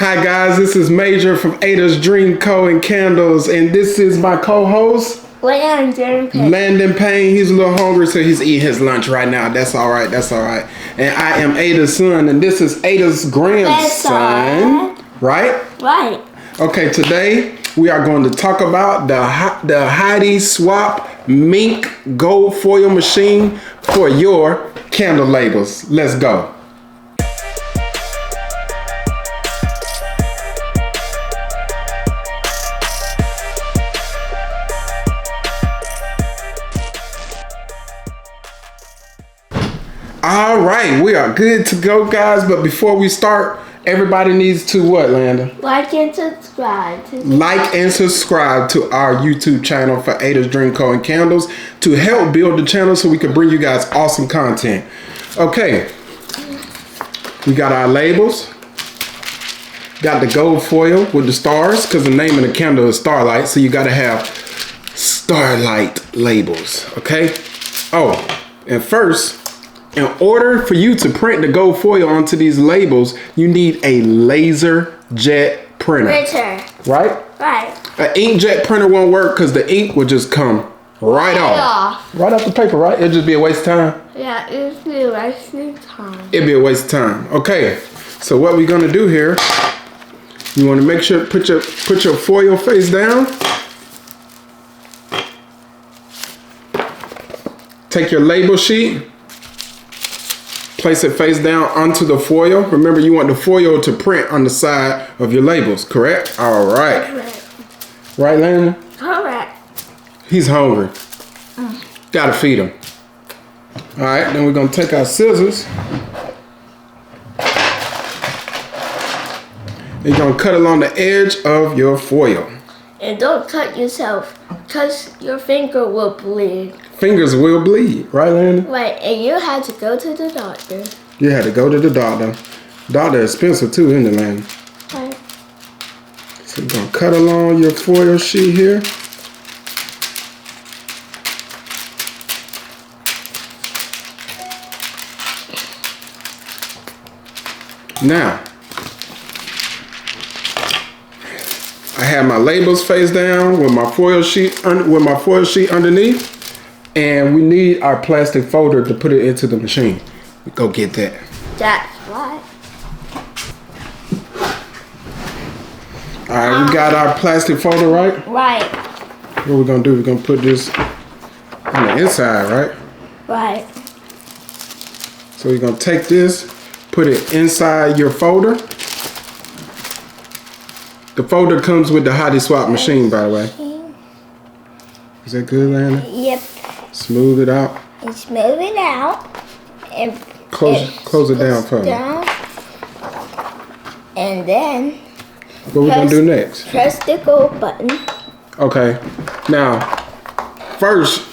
Hi guys, this is Major from Ada's Dream Co. and Candles, and this is my co-host Landon Payne. He's a little hungry, so he's eating his lunch right now. That's all right. And I am Ada's son, and this is Ada's grandson. Right? Right. Okay, today we are going to talk about the Heidi Swap Mink Gold Foil Machine for your candle labels. Let's go. All right, we are good to go, guys. But before we start, everybody needs to what, Landon? Like and subscribe. Like and subscribe to our YouTube channel for Ada's Dream Co. and Candles to help build the channel so we can bring you guys awesome content. Okay, we got our labels. Got the gold foil with the stars because the name of the candle is Starlight, so you got to have Starlight labels, okay? Oh, and first, in order for you to print the gold foil onto these labels, you need a laser jet printer. Right? Right. An inkjet printer won't work because the ink will just come right off. Right off the paper, right? It'll just be a waste of time. Yeah, it'll be a waste of time. It'll be a waste of time. Okay, so what we're gonna do here, you wanna make sure, put your foil face down. Take your label sheet. Place it face down onto the foil. Remember, you want the foil to print on the side of your labels, correct? All right. Correct. Right, Landon? Correct. He's hungry. Gotta feed him. All right, then we're gonna take our scissors. You're gonna cut along the edge of your foil. And don't cut yourself, because your finger will bleed. Fingers will bleed, right, Landon? Right, and you have to go to the doctor. You had to go to the doctor. Doctor is expensive too, isn't it, Landon? Right. So you're gonna cut along your foil sheet here. Now, I have my labels face down with my foil sheet underneath. And we need our plastic folder to put it into the machine. Go get that. That's right. All right, we got our plastic folder, right? Right. What we're gonna do, we're gonna put this on the inside, right? Right. So we're gonna take this, put it inside your folder. The folder comes with the Heidi Swap machine, by the way. Is that good, Landon? Yep. Smooth it out. And smooth it out. And close it down for me. And then What we gonna do next? Press the gold button. Okay. Now, first,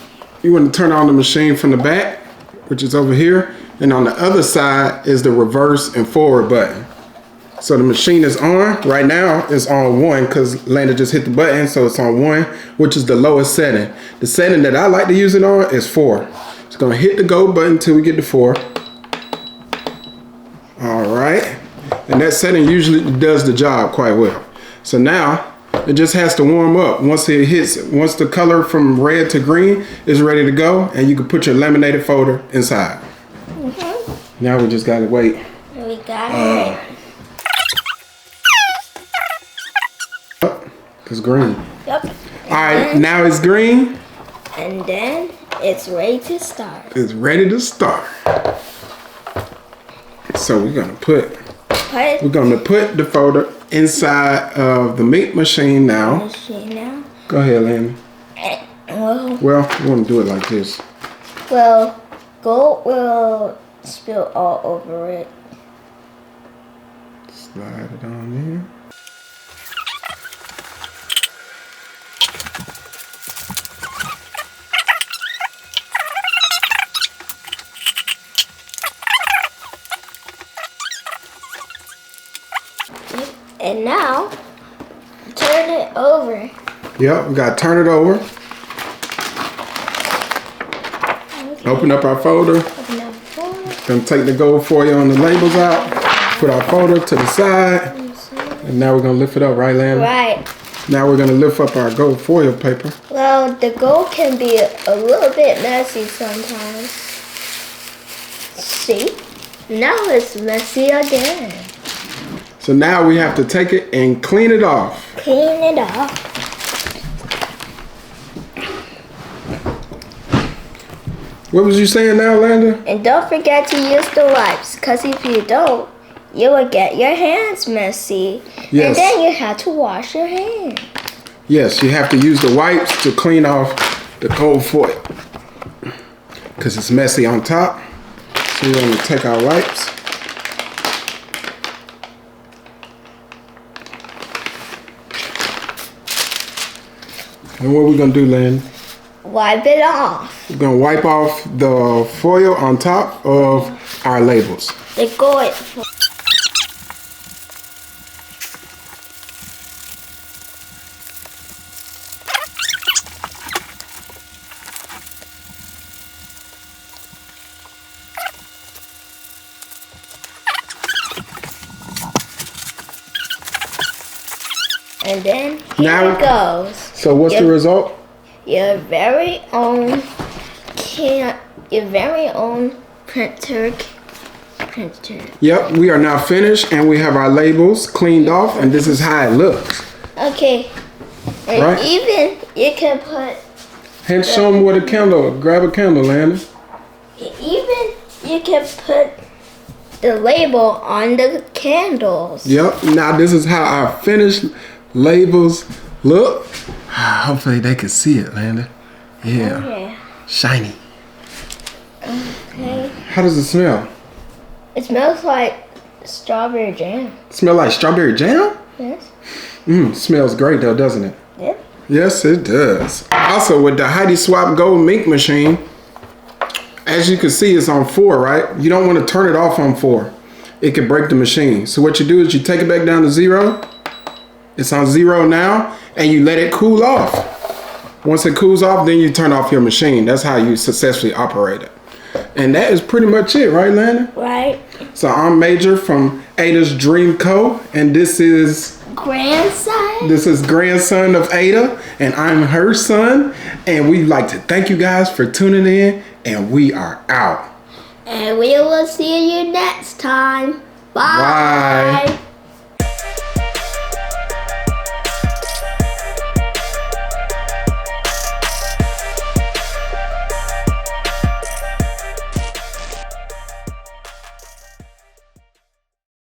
you want to turn on the machine from the back, which is over here. And on the other side is the reverse and forward button. So the machine is on. Right now, it's on 1 because Landon just hit the button. So it's on 1, which is the lowest setting. The setting that I like to use it on is 4. It's going to hit the go button until we get to 4. All right. And that setting usually does the job quite well. So now, it just has to warm up. Once the color from red to green is ready to go, and you can put your laminated folder inside. Now we just got to wait. We got it. It's green. Yep. All right, now it's green. And then it's ready to start. It's ready to start. So we're gonna put the folder inside of the mink machine now. Go ahead, Landon. Well, you want to do it like this. Well, gold will spill all over it. Slide it on in. And now, turn it over. Yep, we gotta turn it over. Okay. Open up our folder. Gonna take the gold foil on the labels out. Put our folder to the side. And now we're gonna lift it up, right, Landon? Right. Now we're gonna lift up our gold foil paper. Well, the gold can be a little bit messy sometimes. See? Now it's messy again. So now we have to take it and clean it off. Clean it off. What was you saying now, Landon? And don't forget to use the wipes, because if you don't, you will get your hands messy. Yes. And then you have to wash your hands. Yes, you have to use the wipes to clean off the gold foil. Because it's messy on top. So we're going to take our wipes. And what are we going to do, Landon? Wipe it off. We're going to wipe off the foil on top of our labels. The gold. And then here it goes. So what's the result? Your very own printer. Yep, we are now finished and we have our labels cleaned off and this is how it looks. Okay. And right? even you can put. And show them with a candle. Grab a candle, Landon. Even you can put the label on the candles. Yep. Now this is how our finished labels look. Hopefully they can see it, Landon. Yeah. Okay. Shiny. Okay. How does it smell? It smells like strawberry jam. Smell like strawberry jam? Yes. Smells great though, doesn't it? Yep. Yes, it does. Also, with the Heidi Swap Gold Mink machine, as you can see, it's on 4, right? You don't want to turn it off on 4. It can break the machine. So what you do is you take it back down to 0. It's on 0 now, and you let it cool off. Once it cools off, then you turn off your machine. That's how you successfully operate it. And that is pretty much it, right, Landon? Right. So I'm Major from Ada's Dream Co. And this is Grandson. This is grandson of Ada, and I'm her son. And we'd like to thank you guys for tuning in, and we are out. And we will see you next time. Bye. Bye.